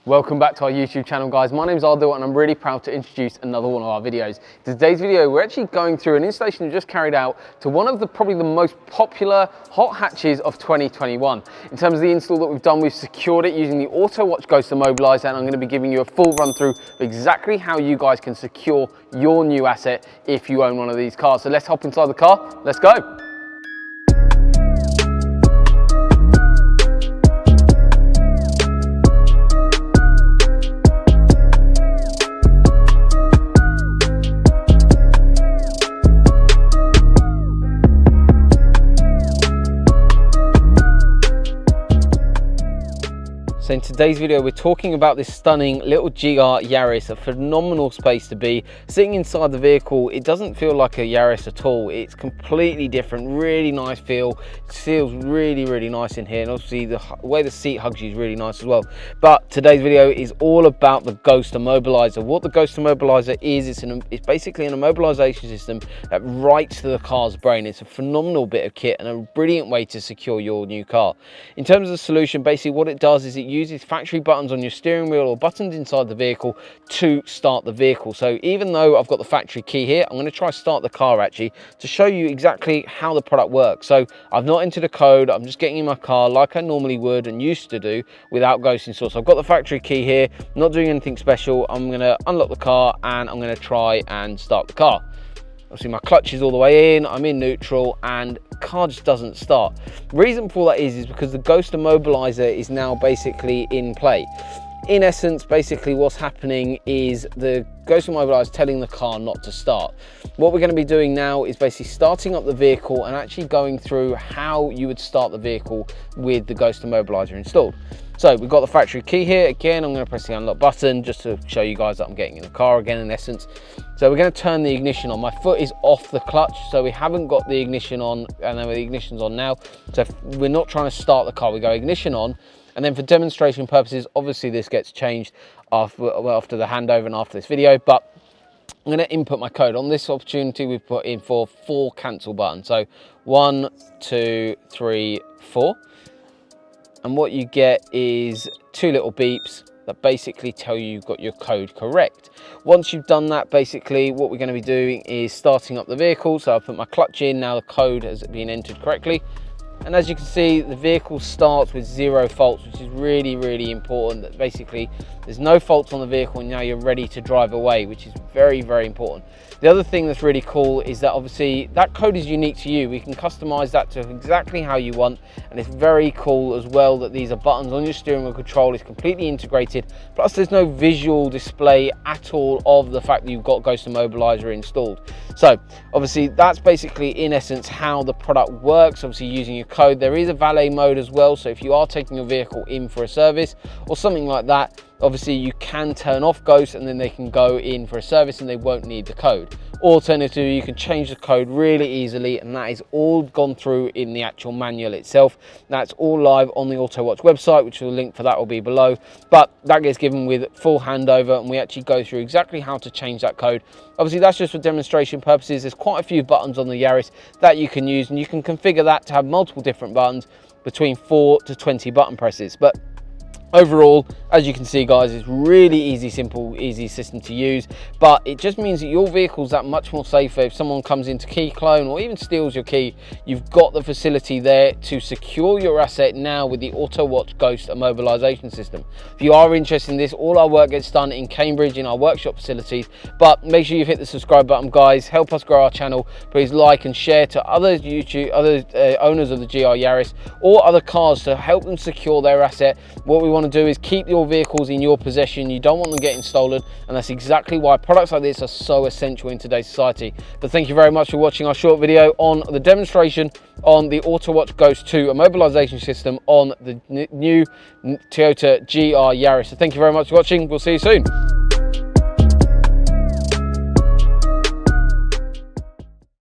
Welcome back to our YouTube channel, guys. My name is Aldo and I'm really proud to introduce another one of our videos. In today's video, we're actually going through an installation we just carried out to one of probably the most popular hot hatches of 2021. In terms of the install that we've done, we've secured it using the Autowatch Ghost Immobiliser, and I'm going to be giving you a full run through of exactly how you guys can secure your new asset if you own one of these cars. So let's hop inside the car, let's go. So in today's video, we're talking about this stunning little GR Yaris, a phenomenal space to be. Sitting inside the vehicle, it doesn't feel like a Yaris at all. It's completely different, really nice feel. It feels really, really nice in here. And obviously the way the seat hugs you is really nice as well. But today's video is all about the Ghost Immobiliser. What the Ghost Immobiliser is, it's basically an immobilization system that writes to the car's brain. It's a phenomenal bit of kit and a brilliant way to secure your new car. In terms of the solution, basically what it does is it uses factory buttons on your steering wheel or buttons inside the vehicle to start the vehicle. So even though I've got the factory key here, I'm going to try start the car actually to show you exactly how the product works. So I've not entered a code, I'm just getting in my car like I normally would and used to do without Ghost installed. So I've got the factory key here, not doing anything special. I'm going to unlock the car and I'm going to try and start the car. Obviously my clutch is all the way in, I'm in neutral, and the car just doesn't start. The reason for that is because the Ghost Immobiliser is now basically in play. In essence, basically what's happening is the Ghost Immobiliser is telling the car not to start. What we're going to be doing now is basically starting up the vehicle and actually going through how you would start the vehicle with the Ghost Immobiliser installed. So we've got the factory key here. Again, I'm going to press the unlock button just to show you guys that I'm getting in the car again in essence. So we're going to turn the ignition on. My foot is off the clutch, so we haven't got the ignition on, and then the ignition's on now. So we're not trying to start the car, we go ignition on. And then for demonstration purposes, obviously this gets changed after the handover and after this video, but I'm going to input my code. On this opportunity, we've put in for 4 cancel buttons. So 1, 2, 3, 4. And what you get is 2 little beeps that basically tell you you've got your code correct. Once you've done that, basically what we're going to be doing is starting up the vehicle. So I'll put my clutch in, now the code has been entered correctly. And as you can see, the vehicle starts with 0 faults, which is really, really important. That basically there's no faults on the vehicle and now you're ready to drive away, which is very, very important. The other thing that's really cool is that obviously that code is unique to you. We can customize that to exactly how you want, and it's very cool as well that these are buttons on your steering wheel control. It's completely integrated, plus there's no visual display at all of the fact that you've got Ghost Immobiliser installed. So obviously that's basically in essence how the product works, obviously using your code. There is a valet mode as well, so if you are taking your vehicle in for a service or something like that, obviously you can turn off Ghost and then they can go in for a service and they won't need the code. Alternatively, you can change the code really easily, and that is all gone through in the actual manual itself. That's all live on the Autowatch website, which the link for that will be below, but that gets given with full handover and we actually go through exactly how to change that code. Obviously that's just for demonstration purposes. There's quite a few buttons on the Yaris that you can use, and you can configure that to have multiple different buttons between 4 to 20 button presses. But overall, as you can see guys, it's really easy, simple, easy system to use, but it just means that your vehicle's that much more safer. If someone comes into key clone or even steals your key, you've got the facility there to secure your asset now with the Autowatch Ghost Immobilisation system. If you are interested in this, all our work gets done in Cambridge in our workshop facilities, but make sure you've hit the subscribe button guys. Help us grow our channel. Please like and share to other owners of the GR Yaris or other cars to help them secure their asset. What we want to do is keep your vehicles in your possession. You don't want them getting stolen, and that's exactly why products like this are so essential in today's society. But thank you very much for watching our short video on the demonstration on the Autowatch Ghost 2 immobilisation system on the new Toyota GR Yaris. So thank you very much for watching. We'll see you soon.